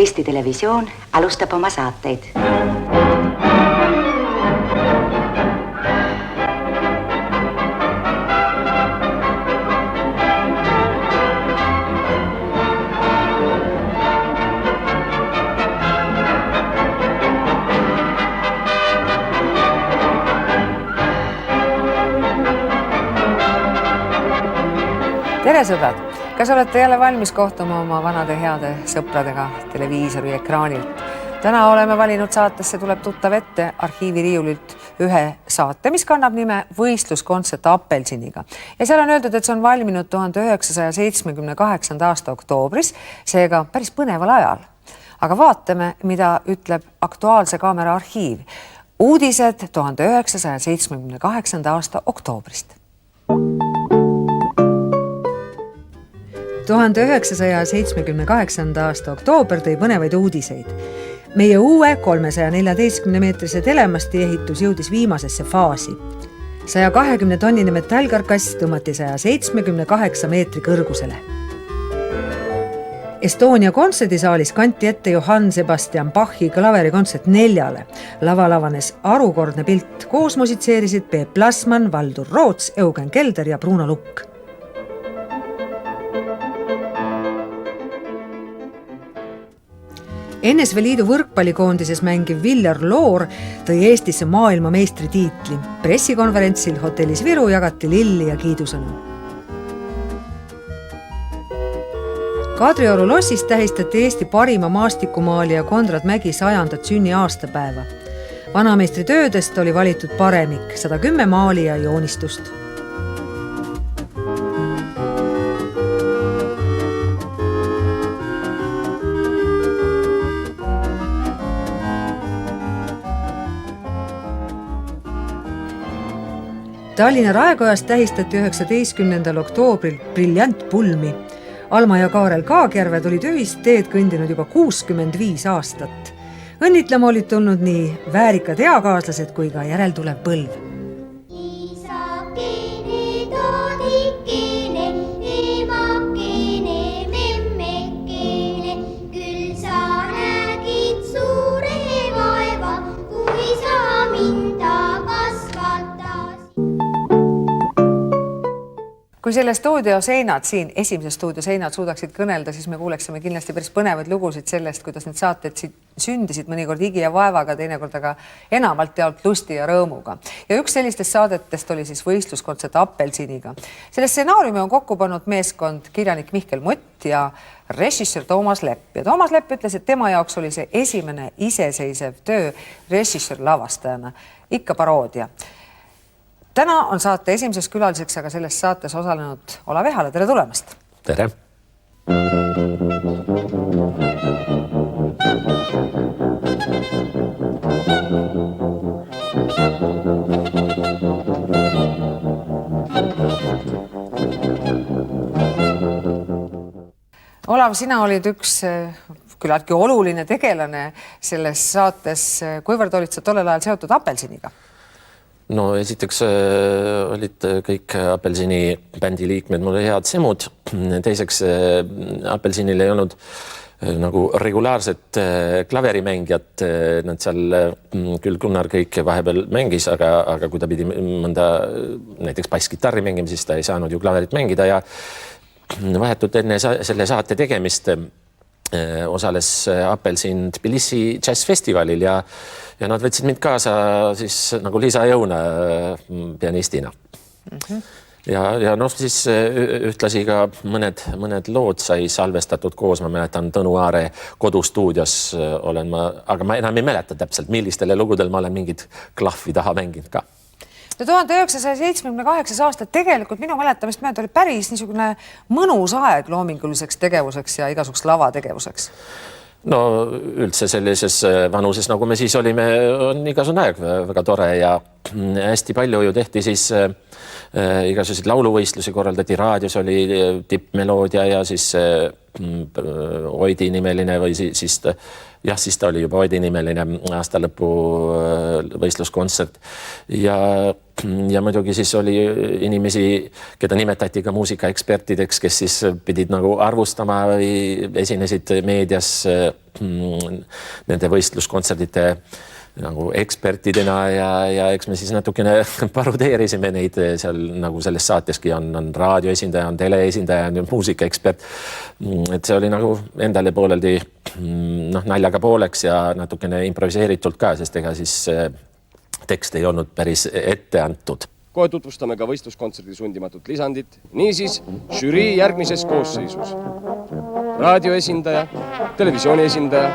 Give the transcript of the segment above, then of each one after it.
Eesti Televisioon alustab oma saateid. Tere sõbrad! Kas olete jälle valmis kohtuma oma vanade heade sõpradega televiisori ekraanilt? Täna oleme valinud saatesse tuleb tuttav ette arhiiviriiulilt ühe saate, mis kannab nime Võistluskontsert Apelsiniga. Ja seal on öeldud, et see on valminud 1978. aasta oktoobris, seega päris põneval ajal. Aga vaatame, mida ütleb Aktuaalse Kaamera arhiiv. Uudised 1978. aasta oktoobrist. 1978. aasta oktoober tõi põnevaid uudiseid. Meie uue 314-meetrise telemasti ehitus jõudis viimasesse faasi. 120-tonnine metallkarkass tõmmati 178 meetri kõrgusele. Estonia kontserdisaalis kanti ette Johann Sebastian Bachi klaverikontsert 4. Laval avanes arukordne pilt. Koos musitseerisid Peep Plasman, Valdur Roots, Eugen Kelder ja Bruno Lukk. NSV Liidu võrkpallikoondises mängiv Viljar Loor tõi Eestisse maailmameistri tiitli. Pressikonverentsil hotellis Viru jagati lilli ja kiidusõnu. Kadrioru lossis tähistati Eesti parima maastikumaalija Konrad Mägi 100. sünni aastapäeva. Vanameistri töödest oli valitud paremik, 110 maali ja joonistust. Tallinna Raekojas tähistati 19. oktoobril briljantpulmi. Alma ja Kaarel Kaagjärved olid ühist teed kõndinud juba 65 aastat. Õnnitlema olid tulnud nii väärikad eakaaslased kui ka järeltulev põlv. Kui selle stuudio seinad siin, esimese stuudio seinad suudaksid kõnelda, siis me kuuleksime kindlasti päris põnevaid lugusid sellest, kuidas need saated sündisid mõnikord higi ja vaevaga, teinekord aga enamalt jaolt lusti ja rõõmuga. Ja üks sellistest saadetest oli siis Võistluskontsert Apelsiniga. Selle stsenaariumi on kokku pannud meeskond kirjanik Mihkel Mott ja režissöör Toomas Lepp. Ja Toomas Lepp ütles, et tema jaoks oli see esimene iseseisev töö režissöör lavastajana, ikka paroodia. Täna on saate esimeseks külaliseks, aga selles saates osalenud Olav Ehala. Tere tulemast! Tere! Olav, sina olid üks küllaltki oluline tegelane selles saates. Kuivõrd olid sa tollel ajal seotud Apelsiniga? No esiteks olid kõik Apelsini bändi liikmed mulle head semud. Teiseks Apelsinil ei olnud nagu regulaarset klaverimängijat. Nad seal küll Gunnar kõik vahepeal mängis, aga kui ta pidi mõnda näiteks bassgitarri mängima, siis ta ei saanud ju klaverit mängida ja vahetult enne selle saate tegemist osales Apelsin Tbilisi jazzfestivalil ja nad võtsid mind kaasa siis nagu lisajõuna pianistina. Ja noh, siis ühtlasi ka mõned lood sai salvestatud koos. Ma mäletan Tõnu Aare kodustuudios olen ma, aga ma enam ei mäleta täpselt, millistele lugudel ma olen mingid klahvi taha mänginud ka. 1978. aasta tegelikult minu mäletamist mööda oli päris niisugune mõnus aeg loominguliseks tegevuseks ja igasuks lavategevuseks. No üldse sellises vanuses, nagu me siis olime, on igasugune aeg väga tore ja hästi palju ju tehti siis igasuguseid lauluvõistlusi korraldati, raadios oli tippmeloodia ja siis Oidi nimeline või siis ta oli juba Oidi nimeline aastalõpu võistluskontsert ja muidugi siis oli inimesi, keda nimetati ka muusikaekspertideks, kes siis pidid nagu arvustama või esinesid meedias nende võistluskontserdite nagu ekspertidena ja eks me siis natukene parodeerisime neid seal nagu selles saateski on raadioesindaja, on teleesindaja, on muusikaekspert. Et see oli nagu endale pooleldi naljaga pooleks ja natukene improviseeritult ka, sest ega siis tekst ei olnud päris ette antud. Kohe tutvustame ka võistluskontserdi sundimatut lisandit. Niisiis, žürii järgmises koosseisus. Raadioesindaja, televisiooni esindaja,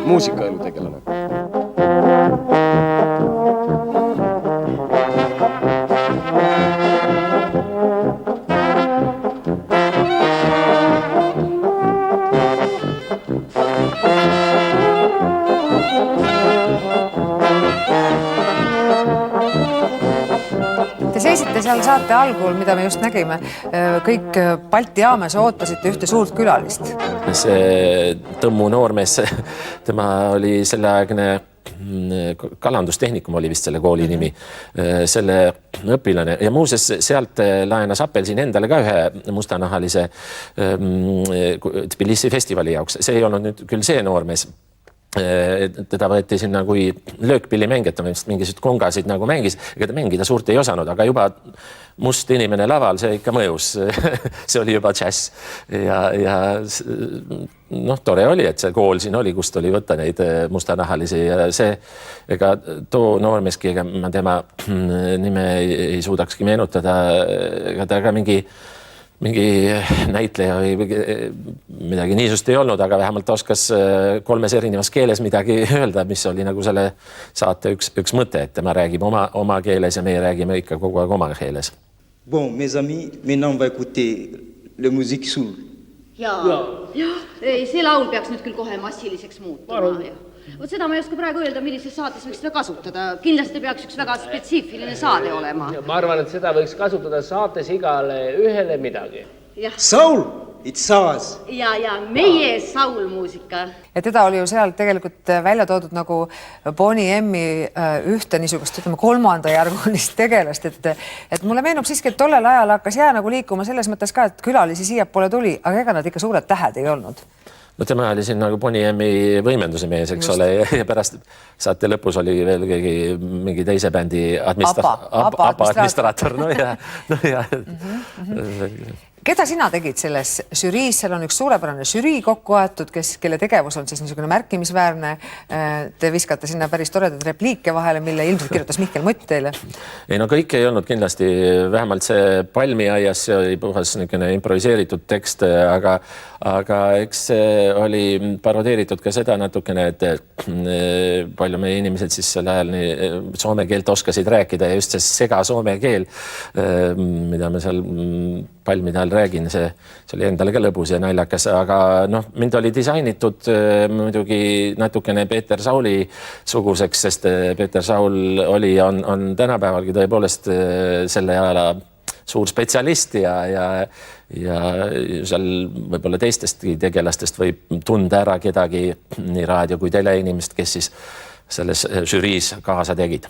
muusikaelu tegelane. Te seisite seal saate algul, mida me just nägime. Kõik Balti jaames ootasite ühte suurt külalist. See Tõmmu noormees, tema oli selleaegne kalandustehnikum oli vist selle kooli nimi, selle õpilane ja muuses sealt laenas Apelsin endale ka ühe mustanahalise Tbilisi festivali jaoks. See ei olnud nüüd küll see noormees. Teda võeti sinna kui löökpillimängijat, mingisugused kongasid nagu mängis, ega ta mängida suurt ei osanud, aga juba must inimene laval, see ikka mõjus. See oli juba džäss ja tore oli, et see kool siin oli, kust oli võtta neid mustanahalisi ja see, ega too noormeski, ega ma tema nime ei suudakski meenutada, ega ta ka mingi näitleja või midagi niisust ei olnud, aga vähemalt oskas 3 erinevas keeles midagi öelda, mis oli nagu selle saate üks mõte, et tema räägib oma keeles ja meie räägime ikka kogu aeg oma keeles. Bon, mes amis, maintenant on va écouter le musique soul. Jaa. See laul peaks nüüd küll kohe massiliseks muutuma. Vot seda ma ei oska praegu öelda, millises saates võiks seda kasutada. Kindlasti peaks üks väga spetsiifiline saade olema. Ma arvan, et seda võiks kasutada saates igale ühele midagi. Soul, it's ours. Ja meie soul-muusika. Ja teda oli ju seal tegelikult välja toodud nagu Bonnie M-i ühte niisugust, ütleme, 3. järgulist tegelast, et mulle meenub siiski, et tollel ajal hakkas jää nagu liikuma selles mõttes ka, et külalisi siiapoole tuli, aga ega nad ikka suured tähed ei olnud. No tema oli siin nagu Bonnie M-i võimenduse mees, eks ole, ja pärast saate lõpus oli veel mingi teise bändi administraator. Keda sina tegid selles žüriis? Seal on üks suurepärane žürii kokku aetud, kelle tegevus on siis niisugune märkimisväärne. Te viskate sinna päris toredad repliike vahele, mille ilmselt kirjutas Mihkel Mutt teile. Ei, no kõik ei olnud kindlasti, vähemalt see Palmiaias oli puhas improviseeritud tekst, aga eks oli parodeeritud ka seda natukene, et palju meie inimesed siis selle ajal soome keelt oskasid rääkida ja just see sega soome keel, mida me seal Palmide all räägin, see oli endale ka lõbus ja naljakas, aga mind oli disainitud muidugi natukene Peeter Sauli suguseks, sest Peeter Saul oli ja on tänapäevalgi tõepoolest selle ala suur spetsialist ja seal võib-olla teistestki tegelastest võib tunda ära kedagi nii raadio kui teleinimest, kes siis selles žüriis kaasa tegid.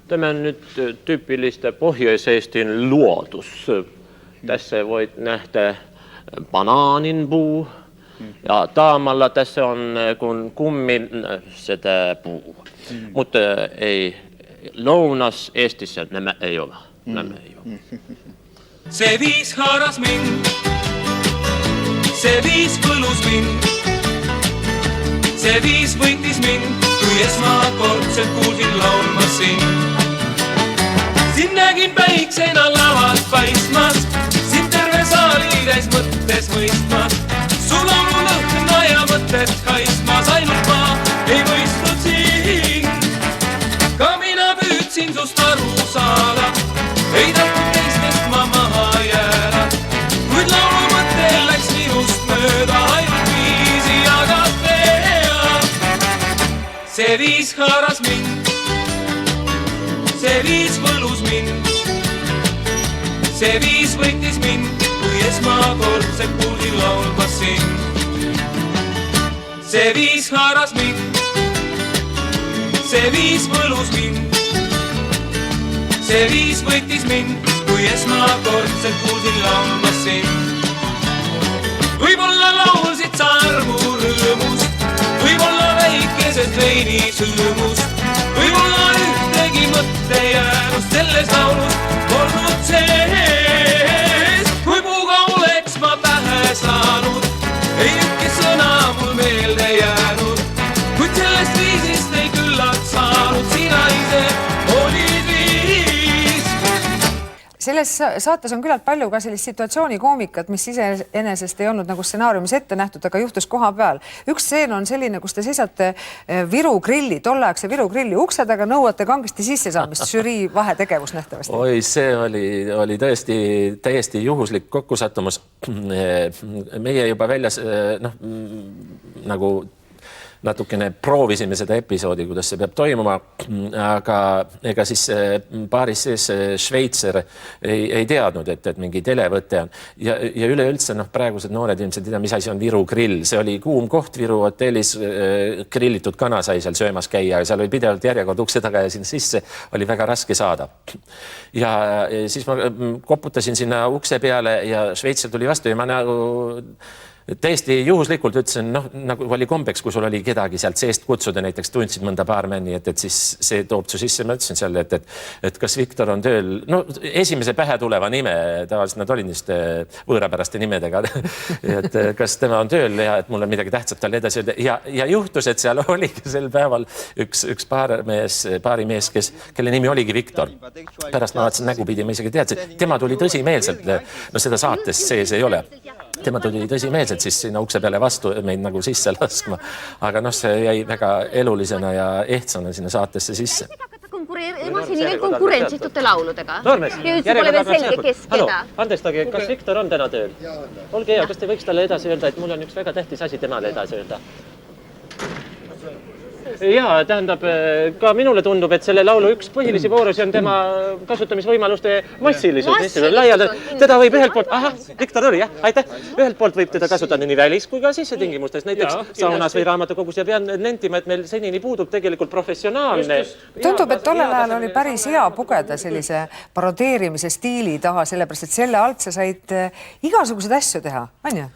Tämä on nyt tyypillistä Pohjois-Eestin luotus. Tässä voit nähdä banaaninpuu ja taamalla tässä on kun kummin sitä puu. Mutta ei Lounas-Eestissä nämä ei ole. See viis haaras mind, see viis põlus mind, see viis võitis mind, kui esmakordselt kuulsin laulmas sind. Siin nägin päiksena lavalt paistmas, siin terve saali täis mõttes mõistmas. Su laulu lõhna ja mõtted kaismas, ainult ma ei mõistnud sind. Ka mina püüdsin sust aru saada, ei tahtnud teistest ma maha jääda. Kuid laulu mõttel läks minust mööda, ainult viisi aga teha. See viis haaras mind, see viis võlus mind, see viis võitis mind, kui esmakordselt kuulsin laulmas sind. See viis haaras mind, see viis võlus mind, see viis võttis mind, kui esmakordselt kuulsin laulmas sind. Võib-olla laulsid sa armu rõõmust, võib-olla väikesed veini sõõmust, võib-olla ühtegi mõtte jäänust selles laulust olnud sees. Kui puuga oleks ma pähe saanud, ei ükki sõna mul meelde jäänud, kuid sellest viisist ei küllalt saanud, sina ise olid viis. Selles saates on küllalt palju ka sellist situatsioonikoomikat, mis iseenesest ei olnud nagu stsenaariumis ette nähtud, aga juhtus koha peal. Üks stseen on selline, kus te seisate Viru grilli, tolleaegse Viru grilli ukse taga, nõuate kangesti sisse saamist, žürii vahetegevus nähtavasti. Oi, see oli tõesti täiesti juhuslik kokkusattumus. Meie juba väljas nagu natukene proovisime seda episoodi, kuidas see peab toimuma, aga ega siis paaris sees Šveitser ei teadnud, et mingi televõte on. Ja üleüldse praegused noored ilmselt ei tea, mis asi on Viru grill. See oli kuum koht Viru hotellis, grillitud kana sai seal söömas käia ja seal oli pidevalt järjekord ukse taga ja sinna sisse oli väga raske saada. Ja siis ma koputasin sinna ukse peale ja Šveitser tuli vastu ja ma nagu täiesti juhuslikult ütlesin, nagu oli kombeks, kui sul oli kedagi sealt seest kutsuda, näiteks tundsid mõnda baarmänni, et siis see toob su sisse. Ma ütlesin seal, et kas Viktor on tööl, esimese pähe tuleva nime, tavaliselt nad olid niiste võõrapäraste nimedega, et kas tema on tööl ja et mul on midagi tähtsat talle edasi öelda. Ja juhtus, et seal oligi sel päeval üks paarimees, kelle nimi oligi Viktor. Pärast ma vaatasin nägupidi, ma isegi teadsin, tema tuli tõsimeelselt, seda saates sees ei ole. Tema tuli tõsimeelselt siis sinna ukse peale vastu meid nagu sisse laskma. Aga see jäi väga elulisena ja ehtsana sinna saatesse sisse. Masini veel konkurentsitute lauludega. Noormees, pole veel selge, kes keda. Andestage, kas Viktor on täna tööl? Olge hea, kas te võiks talle edasi öelda, et mul on üks väga tähtis asi temale edasi öelda? Jaa, tähendab, ka minule tundub, et selle laulu üks põhilisi voorusi on tema kasutamisvõimaluste massilisus. Teda võib ühelt poolt, Viktor oli, jah, aitäh. Ühelt poolt võib teda kasutada nii välis kui ka sissetingimustes, näiteks saunas või raamatukogus ja pean nentima, et meil senini puudub tegelikult professionaalne. Tundub, et tollel ajal oli päris hea pugeda sellise parodeerimise stiili taha, sellepärast, et selle alt sa said igasuguseid asju teha, on ju?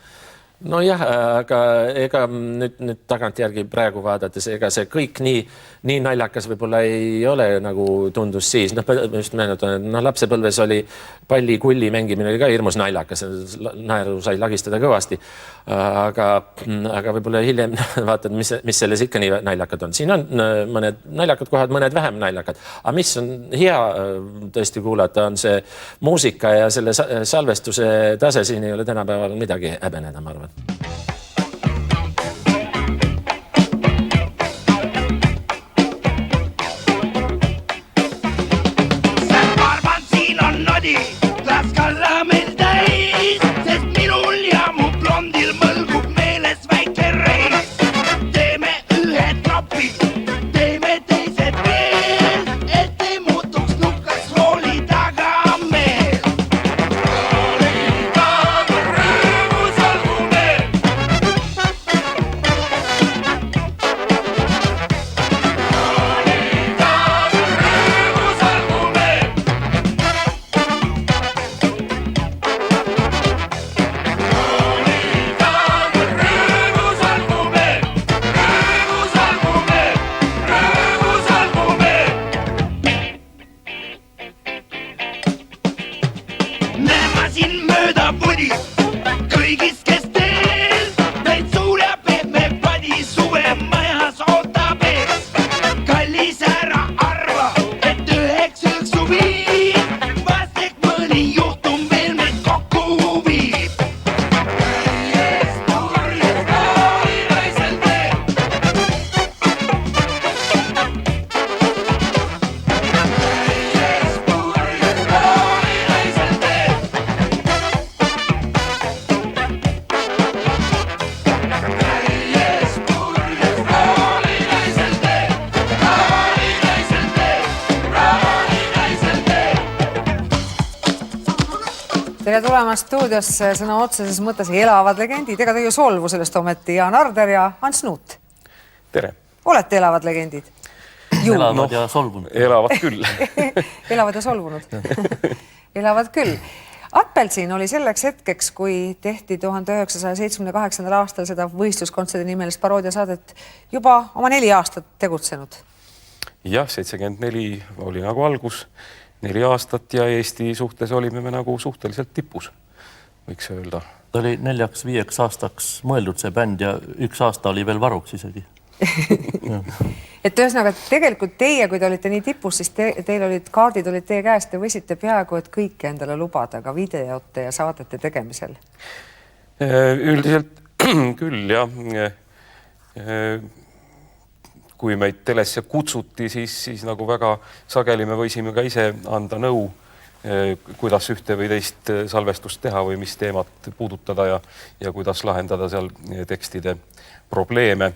No jah, aga ega nüüd tagantjärgi praegu vaadates, ega see kõik nii naljakas võib-olla ei ole, nagu tundus siis. Just meenutan, et lapsepõlves oli palli-kulli mängimine oli ka hirmus naljakas, naeru sai lagistada kõvasti. Aga võib-olla hiljem vaatad, mis selles ikka nii naljakad on. Siin on mõned naljakad kohad, mõned vähem naljakad. Aga mis on hea tõesti kuulata, on see muusika ja selle salvestuse tase. Siin ei ole tänapäeval midagi häbeneda, ma arvan. Las karamell täis, sest minul ja mu blondil mõlgub meeles väike reis. Teeme ühed klapid, teeme teised veel, et ei muutuks nukas rooli taga meel. Rooli taga rõõmus olgu meel. tere tulemast stuudiosse sõna otseses mõttes elavad legendid. Ega te ju solvu sellest ometi Jaan Arder ja Ants Nuut. Tere! Olete elavad legendid? Elavad ja solvunud. Elavad küll. Elavad ja solvunud. Elavad küll. Appelsin oli selleks hetkeks, kui tehti 1978. aastal seda võistluskontserdi nimelist paroodiasaadet juba oma 4 aastat tegutsenud. Jah, 74 oli nagu algus, 4 aastat ja Eesti suhtes olime me nagu suhteliselt tipus, võiks öelda. Ta oli 4-5 aastaks mõeldud see bänd ja 1 aasta oli veel varuks isegi. Et ühesõnaga, tegelikult teie, kui te olite nii tipus, siis teil olid kaardid olid teie käest ja võisite peaaegu, et kõike endale lubada ka videote ja saadete tegemisel. Üldiselt küll, jah. Kui meid telesse kutsuti, siis nagu väga sageli me võisime ka ise anda nõu, kuidas ühte või teist salvestust teha või mis teemat puudutada ja kuidas lahendada seal tekstide probleeme.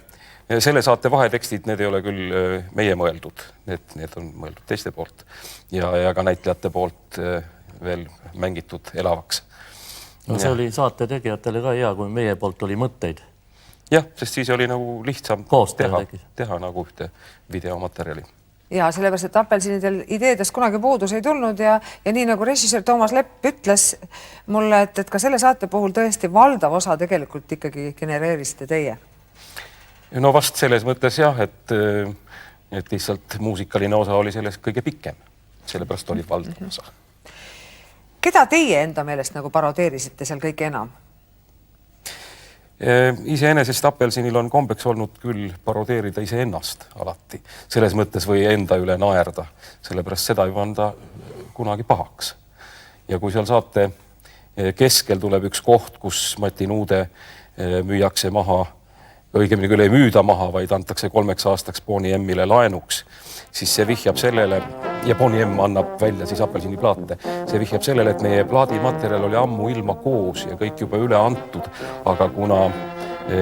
Selle saate vahetekstid, need ei ole küll meie mõeldud, need on mõeldud teiste poolt ja ka näitlejate poolt veel mängitud elavaks. No see oli saate tegijatele ka hea, kui meie poolt oli mõtteid. Jah, sest siis oli nagu lihtsam teha nagu ühte videomaterjali. Ja sellepärast, et Appelsinidel ideedest kunagi puudus ei tulnud ja nii nagu režissöör Toomas Lepp ütles mulle, et ka selle saate puhul tõesti valdav osa tegelikult ikkagi genereerisite teie. No vast selles mõttes jah, et lihtsalt muusikaline osa oli sellest kõige pikem. Sellepärast oli valdav osa. Keda teie enda meelest nagu parodeerisite seal kõige enam? Iseenesest Appelsinil on kombeks olnud küll parodeerida iseennast alati. Selles mõttes või enda üle naerda. Sellepärast seda ei panda kunagi pahaks. Ja kui seal saate keskel tuleb üks koht, kus Mati Nuude müüakse maha, õigemini küll ei müüda maha, vaid antakse 3 aastaks Bonnie M-ile laenuks, siis see vihjab sellele, ja Bonnie M annab välja siis Appelsini plaate, see vihjab sellele, et meie plaadimaterjal oli ammu ilma koos ja kõik juba üle antud, aga kuna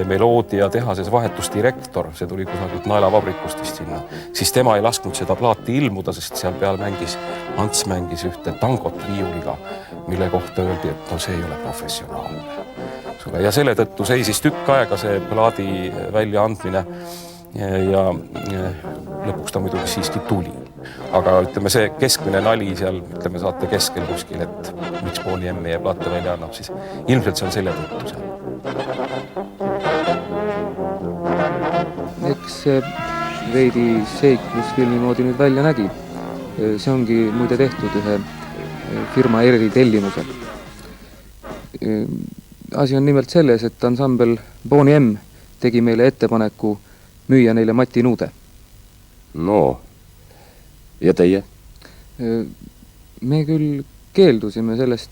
Meloodia tehases vahetusdirektor, see tuli kusagilt naelavabrikust vist sinna, siis tema ei lasknud seda plaati ilmuda, sest seal peal Ants mängis ühte tangot viiuliga, mille kohta öeldi, et no see ei ole professionaalne. Ja selle tõttu seisis tükk aega see plaadi väljaandmine ja lõpuks ta muidugi siiski tuli. Aga ütleme, see keskmine nali seal, ütleme, saate keskel kuskil, et miks Bonnie M meie plaate välja annab, siis ilmselt see on selle tõttu seal. Eks veidi seiklusfilmi moodi nüüd välja nägi. See ongi muide tehtud ühe firma eri tellimusel. Asi on nimelt selles, et ansambel Bonnie M tegi meile ettepaneku müüa neile Mati Nuude. No, ja teie? Me küll keeldusime sellest,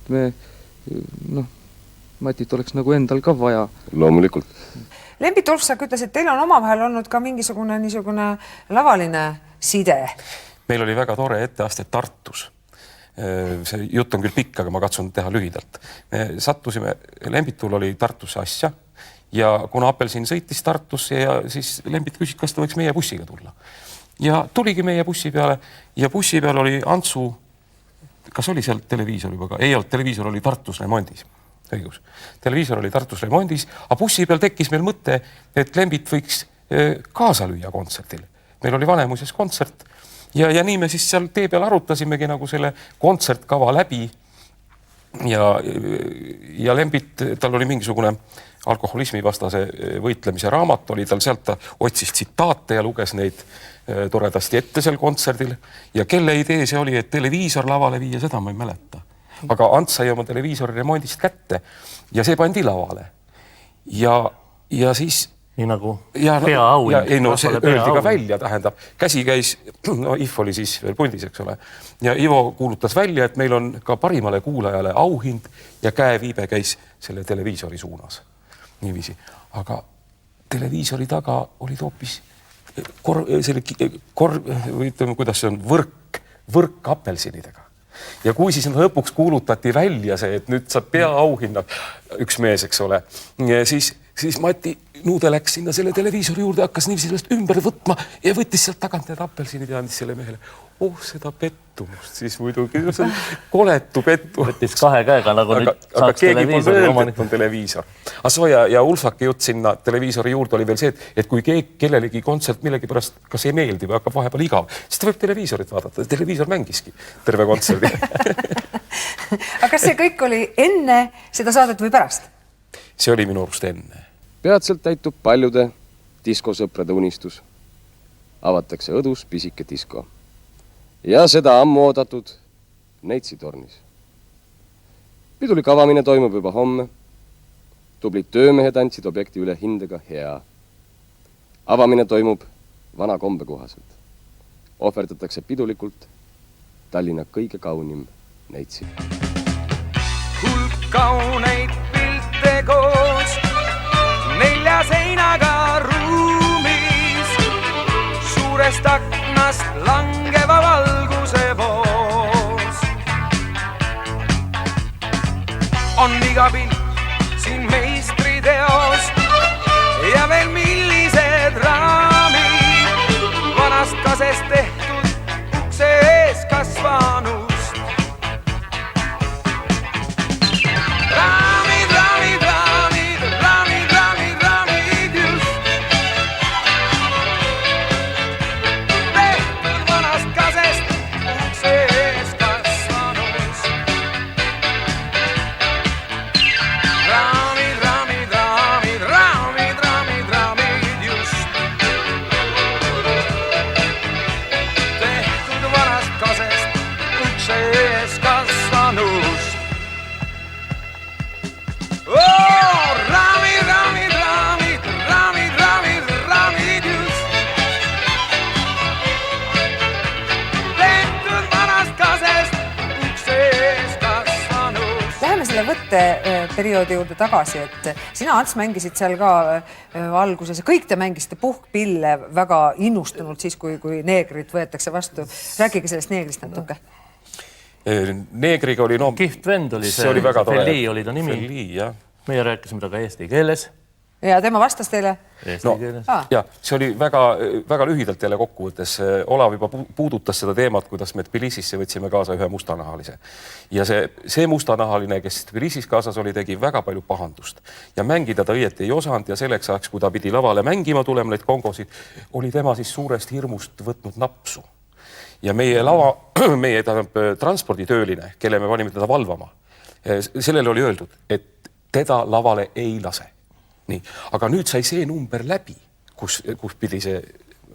Matit oleks nagu endal ka vaja. Loomulikult. Lembi Tursak ütles, et teil on omavahel olnud ka mingisugune niisugune lavaline side. Meil oli väga tore etteaste Tartus. See jutt on küll pikk, aga ma katsun teha lühidalt. Me sattusime, Lembitul oli Tartusse asja ja kuna Appelsin sõitis Tartusse ja siis Lembit küsis, kas ta võiks meie bussiga tulla. Ja tuligi meie bussi peale ja bussi peal oli Antsu, kas oli seal televiisor juba ka? Ei olnud, televiisor oli Tartus remondis. Õigus. Televiisor oli Tartus remondis, aga bussi peal tekkis meil mõte, et Lembit võiks kaasa lüüa kontserdil. Meil oli Vanemuises kontsert ja nii me siis seal tee peal arutasimegi nagu selle kontsertkava läbi ja Lembit, tal oli mingisugune alkoholismi vastase võitlemise raamat, oli tal sealt, ta otsis tsitaate ja luges neid toredasti ette seal kontserdil ja kelle idee see oli, et televiisor lavale viia, seda ma ei mäleta. Aga Ants sai oma televiisori remondist kätte ja see pandi lavale. Ja siis nii nagu peaauhind. Ei, no see öeldi ka välja, tähendab. Käsi käis, IF oli siis veel pundis, eks ole. Ja Ivo kuulutas välja, et meil on ka parimale kuulajale auhind ja käeviibe käis selle televiisori suunas. Niiviisi. Aga televiisori taga olid hoopis kuidas see on, võrk Appelsinidega. Ja kui siis lõpuks kuulutati välja see, et nüüd saab peaauhinnad üks mees, eks ole, siis Mati Nuude läks sinna selle televiisori juurde, hakkas niiviisi sellest ümber võtma ja võttis sealt tagant need apelsinid ja andis selle mehele. Seda pettumust siis muidugi, see on koletu pettumus. Võttis 2 käega, nagu nüüd saaks televiisor. Ja Ulfaki jutt sinna televiisori juurde oli veel see, et kui kellelegi kontsert millegi pärast kas ei meeldi või hakkab vahepeal igav, siis ta võib televiisorit vaadata. Televiisor mängiski terve kontserdi. Aga kas see kõik oli enne seda saadet või pärast? See oli minu arust enne. Peatselt täitub paljude diskosõprade unistus. Avatakse õdus pisike disko. Ja seda ammu oodatud Neitsi tornis. Pidulik avamine toimub juba homme. Tublid töömehed andsid objekti üle hindega hea. Avamine toimub vana kombe kohaselt. Ohverdatakse pidulikult Tallinna kõige kaunim Neitsi. Hulk kauneid pilte koos 4 seinaga ruumis. Suurest aknast langeva valguse voos. On iga pilt siin meistriteos ja veel millised raamid vanast kasest tehtud ukse ees kasvanust. Raamid just tehtud vanast kasest ukse ees kasvanust. Raamid just tehtud vanast kasest ukse ees kasvanust. Raamid just tehtud vanast kasest ukse ees kasvanust. Läheme selle võtteperioodi juurde tagasi, et sina, Ants, mängisid seal ka alguses ja kõik te mängisite puhkpille väga innustunult siis, kui neegrid võetakse vastu. Rääkige sellest neegrist natuke. Neegriga oli kihvt vend oli see. See oli väga tore. Felli oli ta nimi. Felli, jah. Meie rääkisime taga eesti keeles. Ja tema vastas teile? Eesti keeles. Ja see oli väga lühidalt jälle kokkuvõttes. Olav juba puudutas seda teemat, kuidas me Tbilisisse võtsime kaasa ühe mustanahalise. Ja see mustanahaline, kes Tbilisis kaasas oli, tegi väga palju pahandust. Ja mängida ta õieti ei osanud ja selleks ajaks, kui ta pidi lavale mängima tulema neid kongosid, oli tema siis suurest hirmust võtnud napsu. Ja meie transporditööline, kelle me panime teda valvama, sellele oli öeldud, et teda lavale ei lase. Nii. Aga nüüd sai see number läbi, kus pidi see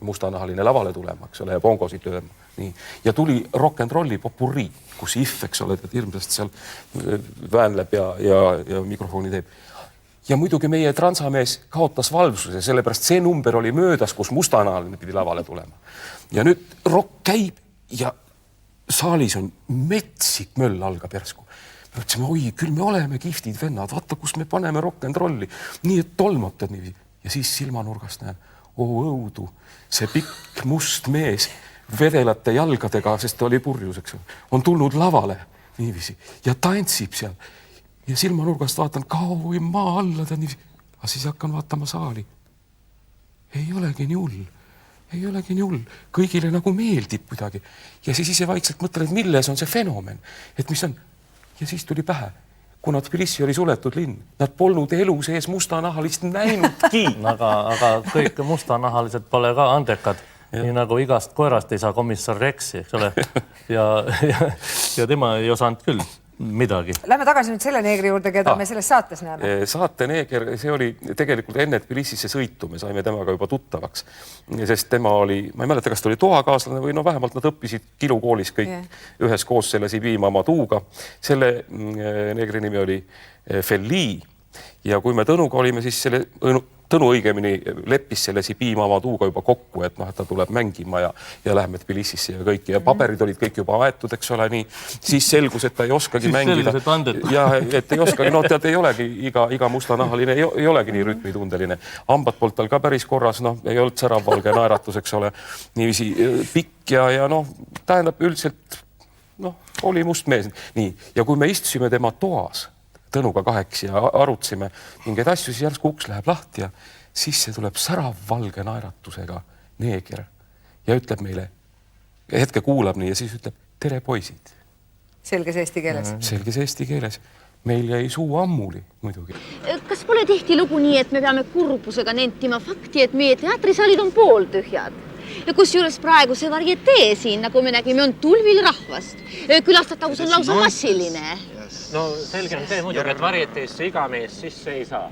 mustanahaline lavale tulema, eks ole, ja bongosid lööma. Nii. Ja tuli rock and rolli popurri, kus If, eks ole, hirmsasti seal väänleb ja mikrofoni teeb. Ja muidugi meie transamees kaotas valvsuse, sellepärast see number oli möödas, kus mustanahaline pidi lavale tulema. Ja nüüd rock käib ja saalis on metsik möll algab järsku. Me ütlesime, oi, küll me oleme kihvtid vennad, vaata, kus me paneme rock and rolli. Nii, et tolmutad niiviisi. Ja siis silmanurgast näen, õudu, see pikk must mees vedelate jalgadega, sest ta oli purjuseks, on tulnud lavale niiviisi ja tantsib seal. Ja silmanurgast vaatan, kaui maa alla ta niiviisi. Aga siis hakkan vaatama saali. Ei olegi nii hull. Ei olegi nii hull. Kõigile nagu meeldib kuidagi. Ja siis ise vaikselt mõtlen, et milles on see fenomen. Et mis on... Ja siis tuli pähe, kuna Tbilisi oli suletud linn. Nad polnud elu sees mustanahalist näinudki. Aga kõik mustanahalised pole ka andekad. Nii nagu igast koerast ei saa komissar Rexi, eks ole. Ja tema ei osanud küll midagi. Lähme tagasi nüüd selle neegri juurde, keda me selles saates näeme. Saate neeger, see oli tegelikult enne Tbilisisse sõitu, me saime temaga juba tuttavaks, sest tema oli, ma ei mäleta, kas ta oli toakaaslane või vähemalt nad õppisid kilukoolis kõik ühes koos selle Sibiima Maduga. Selle neegri nimi oli Felli ja kui me Tõnuga olime, siis Tõnu õigemini leppis selle Sibiima Maduga juba kokku, et ta tuleb mängima ja läheme Tbilisisse ja kõik. Ja paberid olid kõik juba aetud, eks ole, nii. Siis selgus, et ta ei oskagi mängida. Ja et ei oskagi, tead, ei olegi iga mustanahaline, ei olegi nii rütmitundeline. Hambad poolt tal ka päris korras, ei olnud säravvalge naeratus, eks ole. Niiviisi pikk ja tähendab üldiselt, oli must mees. Nii, ja kui me istusime tema toas, Tõnuga kaheks ja arutsime mingeid asju, siis järsku uks läheb lahti ja sisse tuleb särav valge naeratusega neeger ja ütleb meile, hetke kuulab nii ja siis ütleb, tere poisid. Selges eesti keeles. Selges eesti keeles. Meil jäi suu ammuli muidugi. Kas pole tihti lugu nii, et me peame kurbusega nentima fakti, et meie teatrisalid on pooltühjad? Ja kus juures praegu see varietee siin, nagu me nägime, on tulvil rahvast. Külastatavus on lausa massiline. No selge on see muidugi, et varieteesse iga mees sisse ei saa.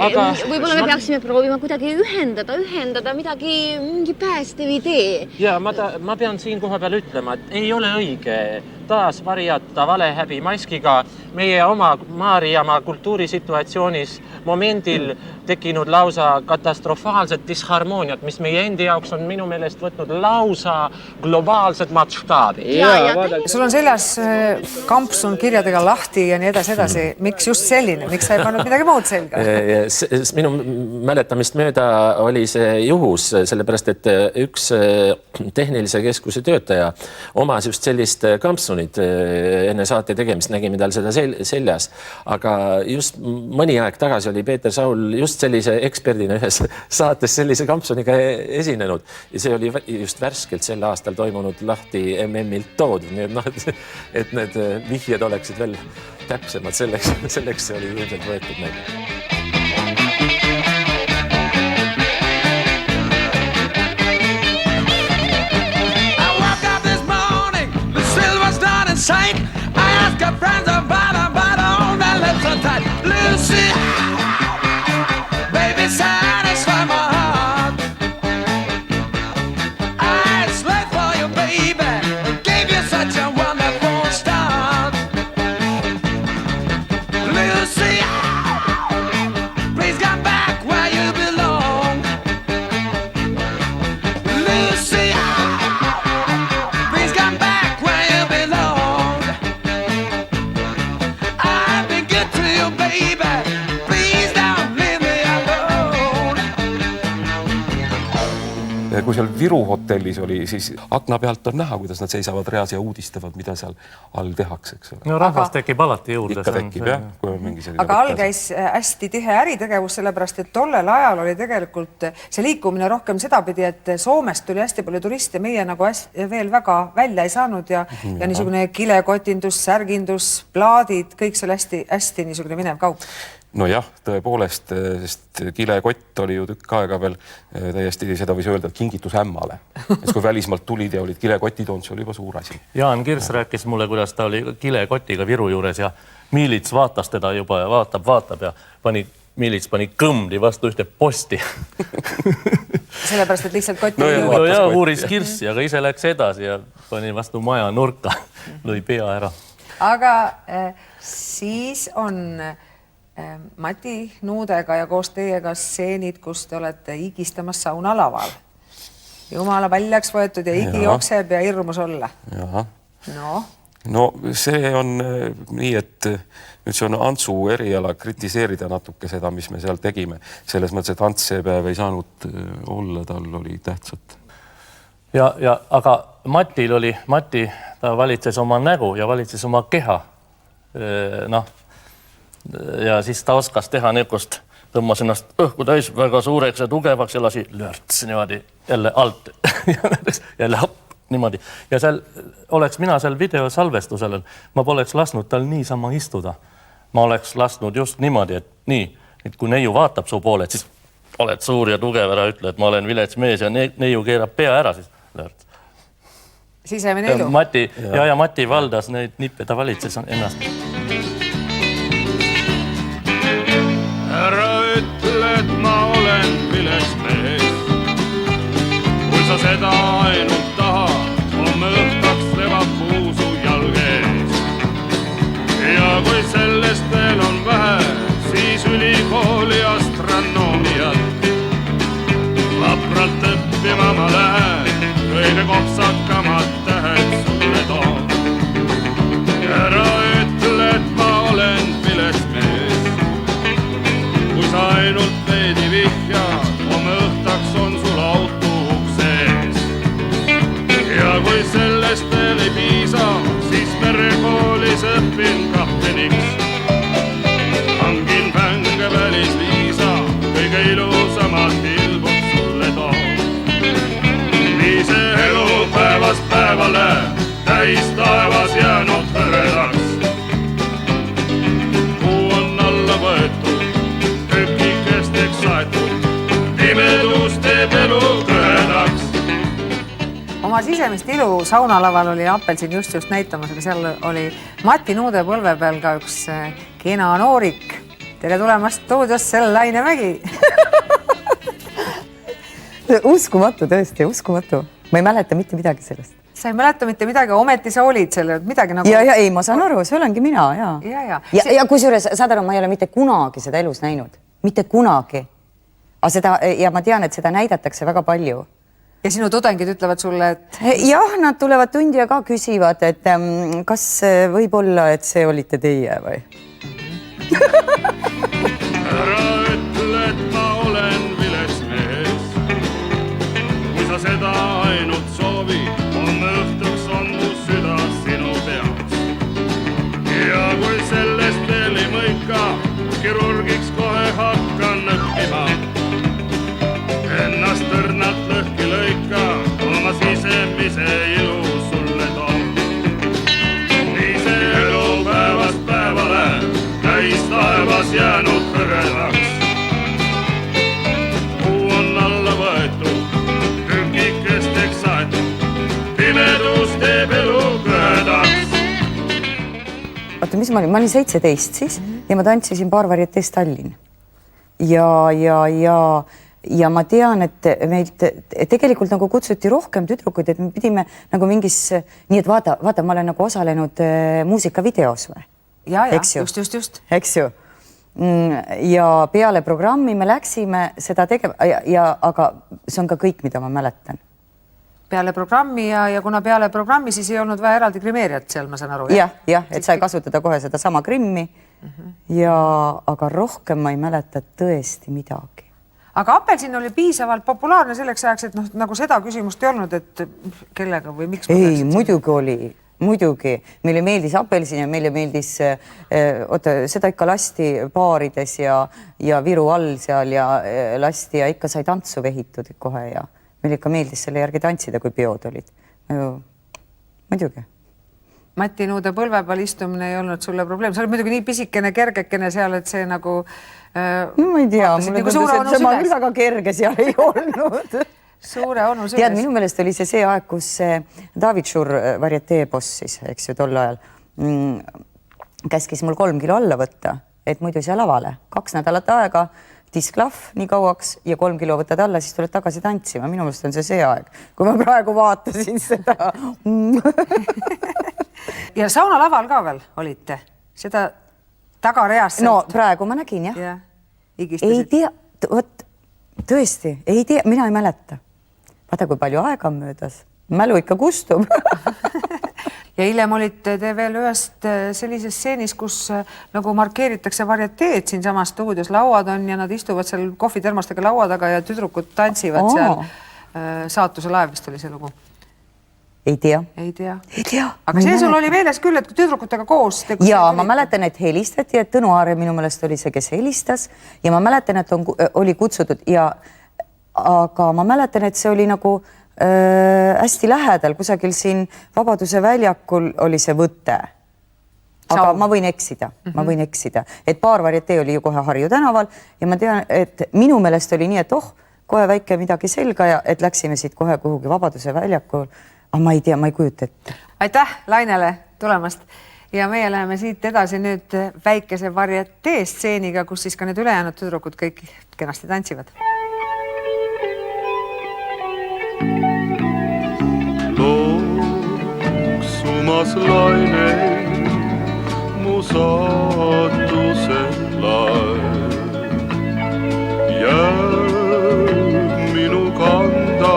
Aga võib-olla me peaksime proovima kuidagi ühendada mingi päästev idee. Ja ma pean siin koha peal ütlema, et ei ole õige taas varjata valehäbi maskiga meie oma Maarjamaa kultuurisituatsioonis momendil tekkinud lausa katastrofaalset disharmooniat, mis meie endi jaoks on minu meelest võtnud lausa globaalsed matštaabid. Sul on seljas kampsun kirjadega lahti ja nii edasi. Miks just selline? Miks sa ei pannud midagi muud selga? Minu mäletamist mööda oli see juhus, sellepärast, et üks tehnilise keskuse töötaja omas just sellist kampsunit enne saate tegemist, nägime tal seda seljas. Aga just mõni aeg tagasi oli Peeter Saul just sellise eksperdina ühes saates sellise kampsuniga esinenud. Ja see oli just värskelt sel aastal toimunud lahti MM-ilt toodud. Nii et need vihjed oleksid veel täpsemad selleks oli ilmselt võetud neid. Sight. I ask her friends about on the lips so tight. Lucy, baby, satisfy my heart. I slept for you, baby, gave you such a wonderful start. Lucy, please come back where you belong. Lucy, please come back where you belong. Kui seal Viru hotellis oli, siis akna pealt on näha, kuidas nad seisavad reas ja uudistavad, mida seal all tehakse. No rahvas tekib alati juurde. Ikka tekib, jah. Aga all käis hästi tihe äritegevus, sellepärast, et tollel ajal oli tegelikult see liikumine rohkem sedapidi, et Soomest tuli hästi palju turiste, meie nagu veel väga välja ei saanud ja niisugune kilekotindus, särgindus, plaadid, kõik see oli hästi niisugune minev kaup. No jah, tõepoolest, sest kilekott oli ju tükk aega veel täiesti seda võis öelda kingitus ämmale. Kui välismaalt tulid ja olid kilekotid on, see oli juba suur asi. Jaan Kirs rääkis mulle, kuidas ta oli kilekotiga Viru juures ja Miilits vaatas teda juba ja vaatab ja Miilits pani kõmdi vastu ühte posti. Sellepärast, et lihtsalt kotti no ja uuris Kirssi, aga ise läks edasi ja pani vastu maja nurka, lõi pea ära. Aga siis on Mati Nuudega ja koos teiega stseenid, kus te olete igistamas sauna laval. Jumala paljaks võetud ja igi jokseb ja hirmus olla. No see on nii, et nüüd see on Antsu eriala kritiseerida natuke seda, mis me seal tegime. Selles mõttes, et Ants see päev ei saanud olla, tal oli tähtsat. Aga Mati ta valitses oma nägu ja valitses oma keha. Ja siis ta oskas teha niukust, tõmmas ennast õhku täis väga suureks ja tugevaks ja lasi lörts niimoodi jälle alt. jälle hopp niimoodi. Ja oleks mina seal videosalvestusel, ma poleks lasknud tal niisama istuda. Ma oleks lasknud just niimoodi, et nii, et kui neiu vaatab su poole, siis oled suur ja tugev ära, ütle, et ma olen vilets mees ja neiu keerab pea ära, siis lörts. Sisemine elu. Mati valdas neid nippe, ta valitses ennast. Ära ütle, et ma olen vilets mees. Kui sa seda ainult taha, homme õhtaks lebab kuusu jalg ees. Ja kui sellest veel on vähe, siis ülikooli astronoomiat. Vapralt õppima ma lähen, kõige kopsakamad tähed sulle toon. Ära ütle, et ma olen vilets mees. Kui sa ainult veidi vihjad, homme õhtaks on sul auto uksees. täis taevas jäänud hõredaks. Kuu on alla võetud, tükikesteks saetud, pimedus teeb elu kõhedaks. Oma sisemist ilu saunalaval oli Apelsin just näitamas, aga seal oli Mati Nuude põlve peal ka üks kena noorik. Tere tulemast stuudiosse, Laine Mägi. Uskumatu, tõesti, uskumatu. Ma ei mäleta mitte midagi sellest. Sa ei mäleta mitte midagi, ometi sa olid selle midagi nagu... Ja ei, ma saan aru, see olengi mina, ja. Ja kusjuures, saad aru, ma ei ole mitte kunagi seda elus näinud. Mitte kunagi. Ja ma tean, et seda näidatakse väga palju. Ja sinu tudengid ütlevad sulle, et... Jah, nad tulevad tundi ja ka küsivad, et kas võib olla, et see olite teie või? Ära ütle, et ma olen vileks mees. Kui sa seda ainult soovi, homme õhtuks on mu süda sinu peas. Ja kui sellest veel ei mõika, kirurgiks kohe hakkan õppima. Ennast tõrnalt lõhki lõika, oma sisemise ilu sulle toob. Nii see elu päevast päevale, täis taevas jäänud hõredaks. Kuu on alla võetud, tükikesteks saetud, pimedus teeb elu kõhedaks. Oota, mis ma olin? Ma olin 17 siis ja ma tantsisin paar varietees Tallinn. Ja ma tean, et meilt tegelikult nagu kutsuti rohkem tüdrukuid, et me pidime nagu mingis, nii et vaata, ma olen nagu osalenud muusikavideos või? Ja, just. Eks ju. Ja peale programmi me läksime seda tegema, aga see on ka kõik, mida ma mäletan. Peale programmi ja kuna peale programmi, siis ei olnud vaja eraldi grimeerijat seal, ma saan aru. Jah, et sai kasutada kohe seda sama grimmi. Aga rohkem ma ei mäleta tõesti midagi. Aga Apelsin oli piisavalt populaarne selleks ajaks, et nagu seda küsimust ei olnud, et kellega või miks? Ei, muidugi oli. Muidugi. Meile meeldis Apelsin ja meile meeldis, seda ikka lasti baarides ja Viru all seal ja lasti ja ikka sai tantsu vehitud kohe ja meil ikka meeldis selle järgi tantsida, kui peod olid. Muidugi. Mati Nuude põlve peal istumine ei olnud sulle probleem. Sa oled muidugi nii pisikene, kergekene seal, et see nagu... Ma ei tea, mulle tundus, et see küll väga kerge seal ei olnud. Suure onu süles. Tead, minu meelest oli see aeg, kus David Schur varietee boss siis, eks ju, tol ajal käskis mul 3 kilo alla võtta, et muidu siia lavale. 2 nädalat aega, disklahv nii kauaks ja 3 kilo võtad alla, siis tuled tagasi tantsima. Minu meelest on see aeg, kui ma praegu vaatasin seda. Ja sauna laval ka veel olite? Seda tagareast? No praegu ma nägin, jah. Ei tea, tõesti, ei tea, mina ei mäleta. Vaata, kui palju aega on möödas. Mälu ikka kustub. Ja hiljem olite te veel ühest sellises stseenis, kus nagu markeeritakse varieteed siin samas stuudios. Lauad on ja nad istuvad seal kohvitermostega laua taga ja tüdrukud tantsivad seal. Saatuse laev vist oli see lugu. Ei tea. Aga see sul oli meeles küll, et tüdrukutega koos... Ja ma mäletan, et helistati, et Tõnu Aare minu meelest oli see, kes helistas ja ma mäletan, et oli kutsutud aga ma mäletan, et see oli nagu hästi lähedal, kusagil siin Vabaduse väljakul oli see võte. Aga ma võin eksida, et paar varietee oli ju kohe Harju tänaval ja ma tean, et minu meelest oli nii, et kohe väike midagi selga ja et läksime siit kohe kuhugi Vabaduse väljakul. Aga ma ei tea, ma ei kujuta ette. Aitäh Lainele tulemast ja meie läheme siit edasi nüüd väikese varietee stseeniga, kus siis ka need ülejäänud tüdrukud kõik kenasti tantsivad. Loksumas laine mu saatuse laev jääb minu kanda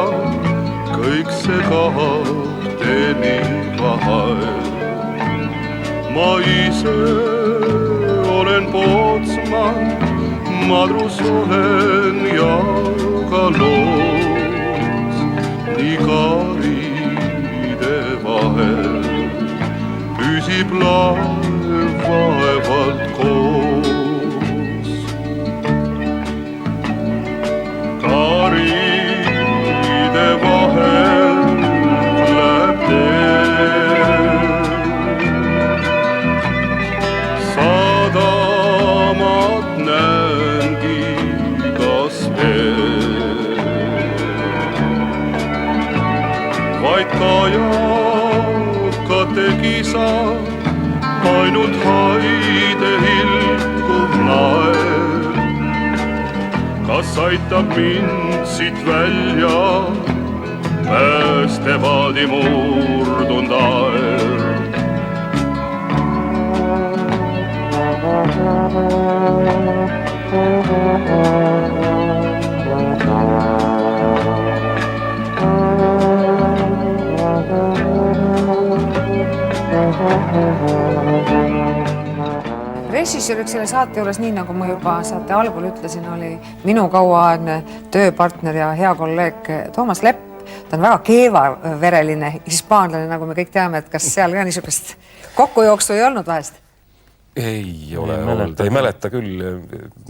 kõik see kahteni vahel. Ma ise olen Pootsman, madrus olen ja ka loos. Nii kaaride vahel püsib laev vaevalt koos. Kaaride vahel läheb tee jõukate kisa, ainult haide hilkuv naer. Kas aitab mind siit välja päästepaadi murdund aer? Režissööriks selle saate juures, nii nagu ma juba saate algul ütlesin, oli minu kauaaegne tööpartner ja hea kolleeg Toomas Lepp. Ta on väga keevavereline hispaanlane, nagu me kõik teame, et kas seal ka niisugust kokkujooksu ei olnud vahest? Ei ole olnud, ei mäleta küll.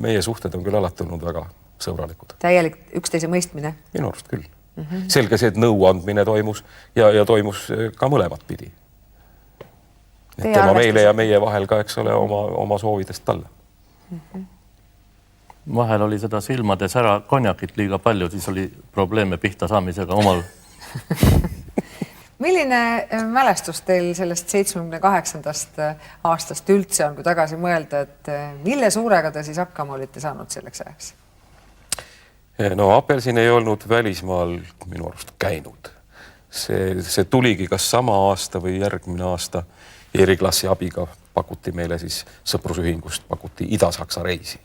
Meie suhted on küll alati olnud väga sõbralikud. Täielik üksteise mõistmine? Minu arust küll. Selge see, et nõuandmine toimus ja toimus ka mõlemat pidi. Tema meile ja meie vahel ka, eks ole, oma soovidest talle. Vahel oli seda silmades ära konjakit liiga palju, siis oli probleeme pihta saamisega omal. Milline mälestus teil sellest 78. aastast üldse on, kui tagasi mõelda, et mille suurega te siis hakkama olite saanud selleks ajaks? No Apelsin ei olnud välismaal minu arust käinud. See tuligi kas sama aasta või järgmine aasta eriklassi abiga pakuti meile siis sõprusühingust, pakuti Ida-Saksa reisi.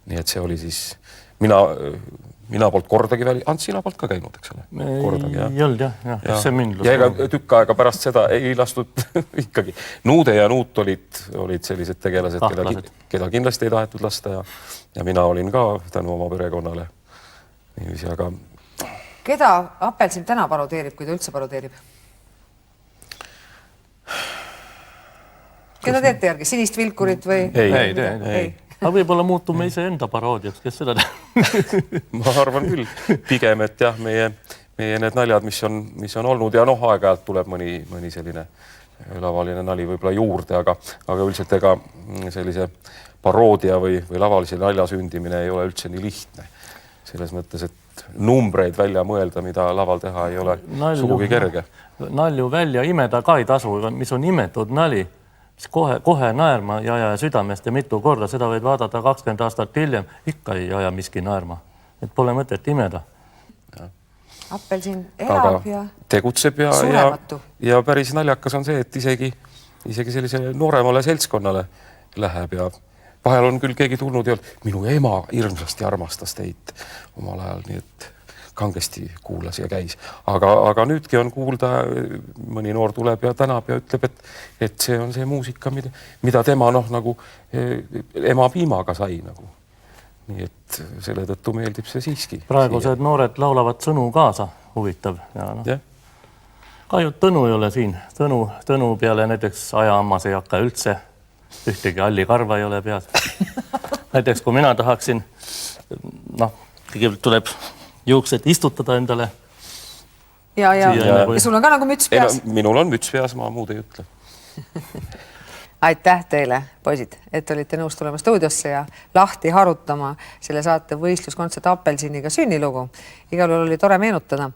Nii et see oli siis, mina poolt kordagi Ants, sina poolt ka käinud, eks ole? Kordagi, jah. Ei olnud, jah. See mindlus. Ja ega tükk aega pärast seda ei lastud ikkagi. Nuude ja Nuut olid sellised tegelased, keda kindlasti ei tahetud lasta ja mina olin ka tänu oma perekonnale. Niiviisi, aga... Keda Apelsin täna parodeerib, kui ta üldse parodeerib? Keda teete järgi? Sinist vilkurit või? Ei. Aga võib-olla muutume ise enda paroodiaks, kes seda teha? Ma arvan küll. Pigem, et jah, meie need naljad, mis on olnud ja aeg-ajalt tuleb mõni selline lavaline nali võib-olla juurde, aga üldiselt ega sellise paroodia või lavalise nalja sündimine ei ole üldse nii lihtne. Selles mõttes, et numbreid välja mõelda, mida laval teha ei ole sugugi kerge. Nalju välja imeda ka ei tasu, mis on imetud nali. Kohe naerma ja südamest ja mitu korda, seda võid vaadata 20 aastat hiljem, ikka ei aja miski naerma. Et pole mõtet imeda. Apelsin elab ja tegutseb surematu. Ja päris naljakas on see, et isegi sellisele nooremale seltskonnale läheb ja vahel on küll keegi tulnud ja minu ema hirmsasti armastas teid omal ajal, nii et kangesti kuulas ja käis. Aga nüüdki on kuulda, mõni noor tuleb ja tänab ja ütleb, et see on see muusika, mida tema nagu ema piimaga sai nagu. Nii et selle tõttu meeldib see siiski. Praegused noored laulavad sõnu kaasa, huvitav. Kahju, Tõnu ei ole siin. Tõnu peale näiteks ajaammas ei hakka üldse. Ühtegi allikarva ei ole peas. Näiteks kui mina tahaksin, kõigepealt tuleb juuksed istutada endale. Ja sul on ka nagu müts peas? Minul on müts peas, ma muud ei ütle. Aitäh teile, poisid, et olite nõus tulema stuudiosse ja lahti harutama selle saate võistluskontsert Apelsiniga sünnilugu. Igal juhul oli tore meenutada.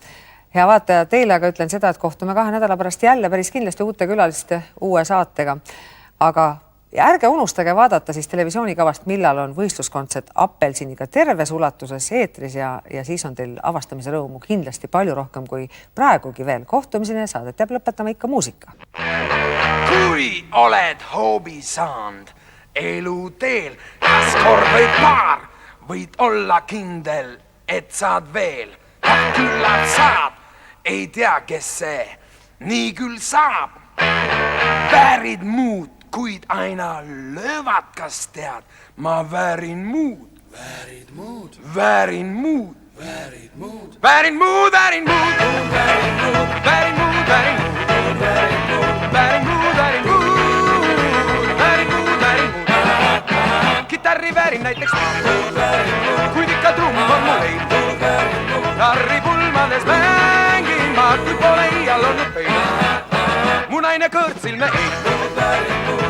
Hea vaataja, teile aga ütlen seda, et kohtume 2 nädala pärast jälle päris kindlasti uute külaliste uue saatega. Aga ärge unustage vaadata siis televisioonikavast, millal on võistluskontsert Apelsiniga terves ulatuses eetris ja siis on teil avastamise rõõmu kindlasti palju rohkem kui praegugi veel. Kohtumiseni saadet jääb lõpetama ikka muusika. Kui oled hoobi saanud elu teel, kas kord või paar, võid olla kindel, et saad veel. Küllad saad, ei tea, kes see nii küll saab. Väärid muud, kuid aina löövad, kas tead, ma väärin muud. Väärin muud. Väärin muud. Väärin muud. Väärin muud, väärin muud. Väärin muud, väärin muud, väärin muud. Väärin muud, väärin muud, väärin muud. Väärin muud, väärin muud. Kitarri väärin näiteks kuid ikka trumm on mu leid. Narri pulmades mängin ma, kui pole iial olnud pein. Mu naine kõrtsilme ei.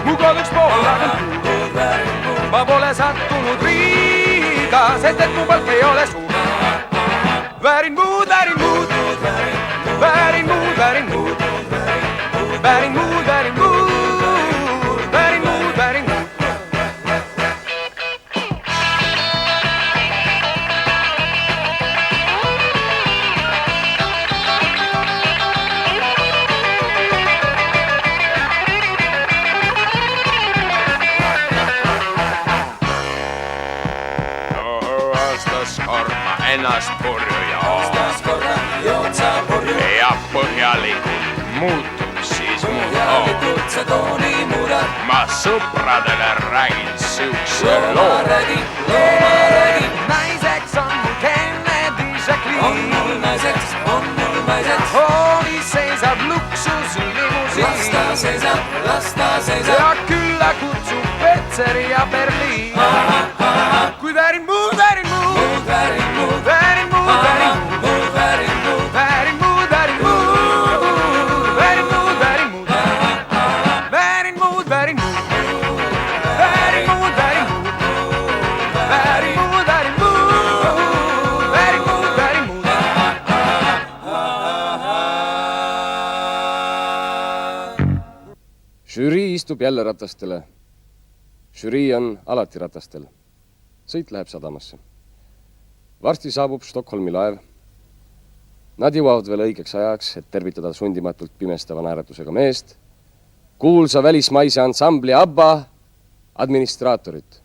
Mu koduks pool ma pole sattunud riiga, sest et mu palk ei ole suur. Väärin muud, väärin muud. Väärin muud, väärin muud. aastas korda ennast purju ja põhjalikult muutub siis ma sõpradele räägin siukse loo. Naiseks on mul Kennedy Jacqueline. On mul naiseks. Hoovis seisab luksuslimusiin. Las ta seisab. Ja külla kutsub Petseri ja Berliin. Kui värin muud. Žürii istub jälle ratastele. Žürii on alati ratastel. Sõit läheb sadamasse. Varsti saabub Stockholmi laev. Nad jõuavad veel õigeks ajaks, et tervitada sundimatult pimestava naeratusega meest, kuulsa välismaise ansambli ABBA administraatorit.